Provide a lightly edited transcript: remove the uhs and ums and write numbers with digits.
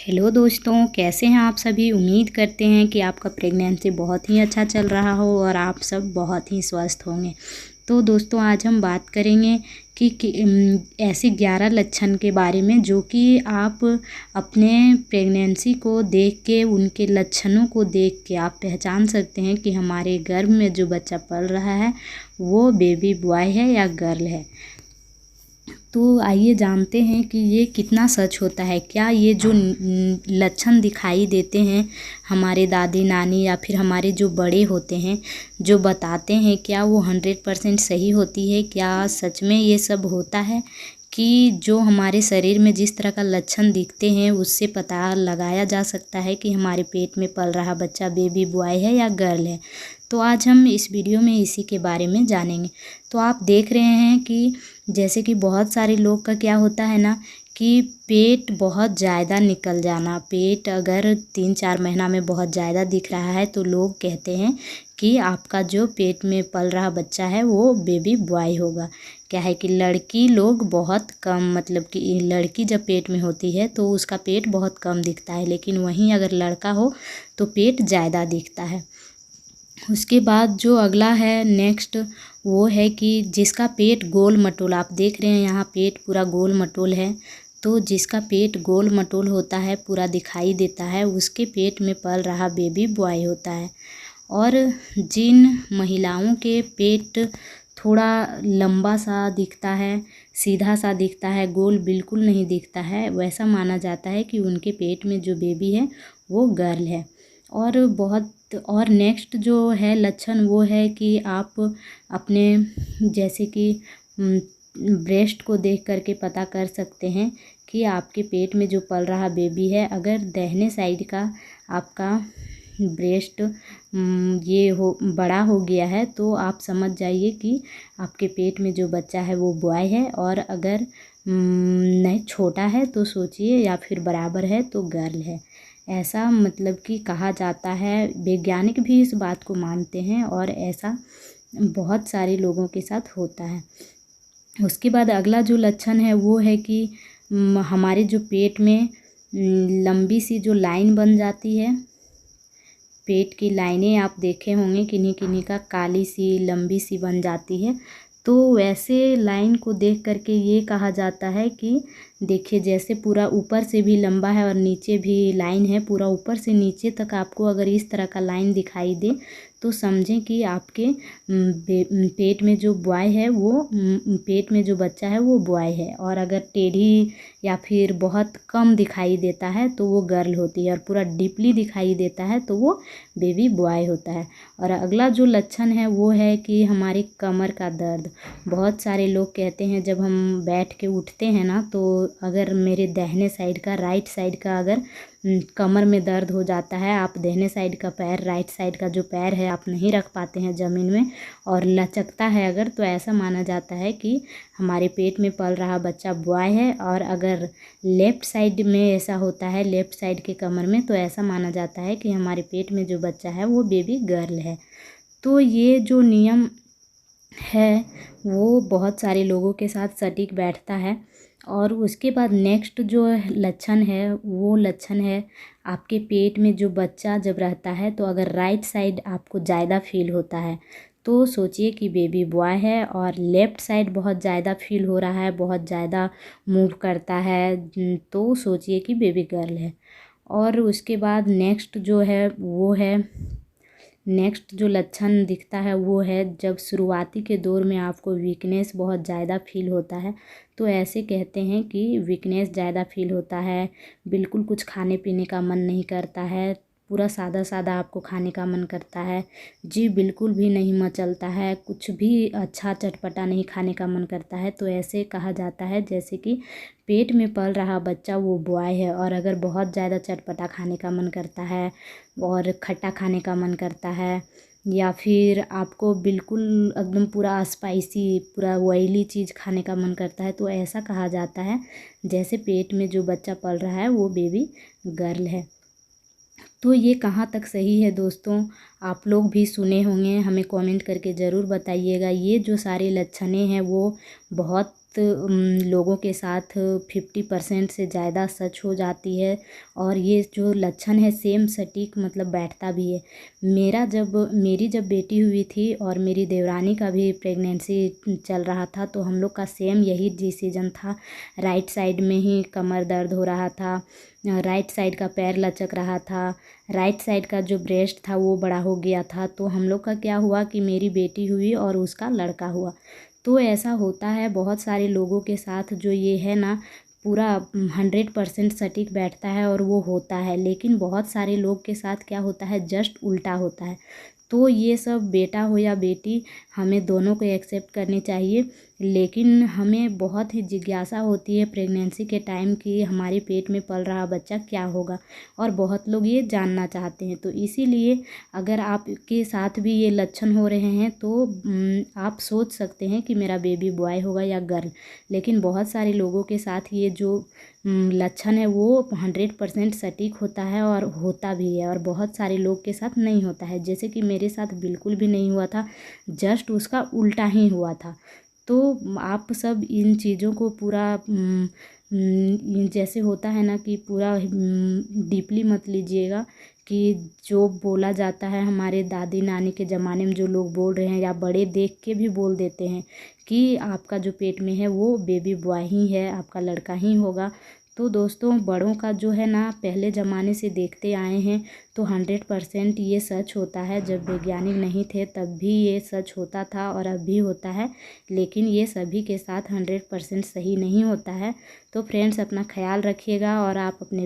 Hello दोस्तों, कैसे हैं आप सभी। उम्मीद करते हैं कि आपका प्रेगनेंसी बहुत ही अच्छा चल रहा हो और आप सब बहुत ही स्वस्थ होंगे। तो दोस्तों, आज हम बात करेंगे कि ऐसे 11 लक्षण के बारे में जो कि आप अपने प्रेगनेंसी को देख के, उनके लक्षणों को देख के आप पहचान सकते हैं कि हमारे गर्भ में जो बच्चा पल रहा है वो बेबी बॉय है या गर्ल है। तो आइए जानते हैं कि ये कितना सच होता है। क्या ये जो लक्षण दिखाई देते हैं हमारे दादी नानी या फिर हमारे जो बड़े होते हैं जो बताते हैं, क्या वो 100% सही होती है? क्या सच में ये सब होता है कि जो हमारे शरीर में जिस तरह का लक्षण दिखते हैं उससे पता लगाया जा सकता है कि हमारे पेट में पल रहा बच्चा बेबी बॉय है या गर्ल है? तो आज हम इस वीडियो में इसी के बारे में जानेंगे। तो आप देख रहे हैं कि जैसे कि बहुत सारे लोग का क्या होता है ना कि पेट बहुत ज़्यादा निकल जाना। पेट अगर 3-4 महीना में बहुत ज़्यादा दिख रहा है तो लोग कहते हैं कि आपका जो पेट में पल रहा बच्चा है वो बेबी बॉय होगा। क्या है कि लड़की लोग बहुत कम, मतलब कि लड़की जब पेट में होती है तो उसका पेट बहुत कम दिखता है, लेकिन वहीं अगर लड़का हो तो पेट ज़्यादा दिखता है। उसके बाद जो अगला है नेक्स्ट, वो है कि जिसका पेट गोल मटोल, आप देख रहे हैं यहाँ पेट पूरा गोल मटोल है, तो जिसका पेट गोल मटोल होता है, पूरा दिखाई देता है, उसके पेट में पल रहा बेबी बॉय होता है। और जिन महिलाओं के पेट थोड़ा लंबा सा दिखता है, सीधा सा दिखता है, गोल बिल्कुल नहीं दिखता है, वैसा माना जाता है कि उनके पेट में जो बेबी है वो गर्ल है। और नेक्स्ट जो है लक्षण वो है कि आप अपने जैसे कि ब्रेस्ट को देख करके पता कर सकते हैं कि आपके पेट में जो पल रहा बेबी है, अगर दाहिने साइड का आपका ब्रेस्ट ये हो बड़ा हो गया है तो आप समझ जाइए कि आपके पेट में जो बच्चा है वो बॉय है, और अगर नहीं छोटा है तो सोचिए, या फिर बराबर है तो गर्ल है। ऐसा मतलब कि कहा जाता है, वैज्ञानिक भी इस बात को मानते हैं और ऐसा बहुत सारे लोगों के साथ होता है। उसके बाद अगला जो लक्षण है वो है कि हमारे जो पेट में लंबी सी जो लाइन बन जाती है, पेट की लाइनें आप देखे होंगे किन्हीं किन्हीं का काली सी लंबी सी बन जाती है, तो वैसे लाइन को देख करके ये कहा जाता है कि देखिए जैसे पूरा ऊपर से भी लंबा है और नीचे भी लाइन है, पूरा ऊपर से नीचे तक आपको अगर इस तरह का लाइन दिखाई दे तो समझें कि आपके पेट में जो बॉय है वो पेट में जो बच्चा है वो बॉय है। और अगर टेढ़ी या फिर बहुत कम दिखाई देता है तो वो गर्ल होती है, और पूरा डीपली दिखाई देता है तो वो बेबी बॉय होता है। और अगला जो लक्षण है वो है कि हमारी कमर का दर्द। बहुत सारे लोग कहते हैं जब हम बैठ के उठते हैं ना, तो अगर मेरे दाहिने साइड का, राइट साइड का अगर कमर में दर्द हो जाता है, आप दाहिने साइड का पैर, राइट साइड का जो पैर है आप नहीं रख पाते हैं ज़मीन में और लचकता है अगर, तो ऐसा माना जाता है कि हमारे पेट में पल रहा बच्चा बॉय है। और अगर लेफ़्ट साइड में ऐसा होता है, लेफ़्ट साइड के कमर में, तो ऐसा माना जाता है कि हमारे पेट में जो बच्चा है वो बेबी गर्ल है। तो ये जो नियम है वो बहुत सारे लोगों के साथ सटीक बैठता है। और उसके बाद नेक्स्ट जो लक्षण है वो लक्षण है आपके पेट में जो बच्चा जब रहता है, तो अगर राइट साइड आपको ज़्यादा फील होता है तो सोचिए कि बेबी बॉय है, और लेफ़्ट साइड बहुत ज़्यादा फील हो रहा है, बहुत ज़्यादा मूव करता है, तो सोचिए कि बेबी गर्ल है। और उसके बाद नेक्स्ट जो है वो है, नेक्स्ट जो लक्षण दिखता है वो है जब शुरुआती के दौर में आपको वीकनेस बहुत ज़्यादा फील होता है, तो ऐसे कहते हैं कि वीकनेस ज़्यादा फील होता है, बिल्कुल कुछ खाने पीने का मन नहीं करता है, पूरा सादा सादा आपको खाने का मन करता है, जी बिल्कुल भी नहीं मचलता है, कुछ भी अच्छा चटपटा नहीं खाने का मन करता है, तो ऐसे कहा जाता है जैसे कि पेट में पल रहा बच्चा वो बॉय है। और अगर बहुत ज़्यादा चटपटा खाने का मन करता है और खट्टा खाने का मन करता है, या फिर आपको बिल्कुल एकदम पूरा स्पाइसी, पूरा ऑयली चीज़ खाने का मन करता है, तो ऐसा कहा जाता है जैसे पेट में जो बच्चा पल रहा है वो बेबी गर्ल है। तो ये कहाँ तक सही है दोस्तों, आप लोग भी सुने होंगे, हमें कमेंट करके ज़रूर बताइएगा। ये जो सारे लक्षणें हैं वो बहुत लोगों के साथ 50% से ज़्यादा सच हो जाती है। और ये जो लक्षण है सेम सटीक मतलब बैठता भी है। मेरी जब बेटी हुई थी और मेरी देवरानी का भी प्रेगनेंसी चल रहा था, तो हम लोग का सेम यही डिसीजन था। राइट साइड में ही कमर दर्द हो रहा था, राइट साइड का पैर लचक रहा था, राइट साइड का जो ब्रेस्ट था वो बड़ा हो गया था। तो हम लोग का क्या हुआ कि मेरी बेटी हुई और उसका लड़का हुआ। तो ऐसा होता है बहुत सारे लोगों के साथ, जो ये है ना पूरा 100% सटीक बैठता है और वो होता है। लेकिन बहुत सारे लोग के साथ क्या होता है, जस्ट उल्टा होता है। तो ये सब बेटा हो या बेटी, हमें दोनों को एक्सेप्ट करनी चाहिए। लेकिन हमें बहुत ही जिज्ञासा होती है प्रेगनेंसी के टाइम कि हमारे पेट में पल रहा बच्चा क्या होगा, और बहुत लोग ये जानना चाहते हैं। तो इसीलिए अगर आपके साथ भी ये लक्षण हो रहे हैं तो आप सोच सकते हैं कि मेरा बेबी बॉय होगा या गर्ल। लेकिन बहुत सारे लोगों के साथ ये जो लक्षण है वो 100% सटीक होता है और होता भी है, और बहुत सारे लोग के साथ नहीं होता है। जैसे कि मेरे साथ बिल्कुल भी नहीं हुआ था, जस्ट उसका उल्टा ही हुआ था। तो आप सब इन चीज़ों को पूरा जैसे होता है ना कि पूरा डीपली मत लीजिएगा कि जो बोला जाता है हमारे दादी नानी के ज़माने में, जो लोग बोल रहे हैं या बड़े देख के भी बोल देते हैं कि आपका जो पेट में है वो बेबी बॉय ही है, आपका लड़का ही होगा। तो दोस्तों, बड़ों का जो है ना पहले ज़माने से देखते आए हैं, तो 100% ये सच होता है। जब वैज्ञानिक नहीं थे तब भी ये सच होता था और अब भी होता है। लेकिन ये सभी के साथ 100% सही नहीं होता है। तो फ्रेंड्स, अपना ख्याल रखिएगा और आप अपने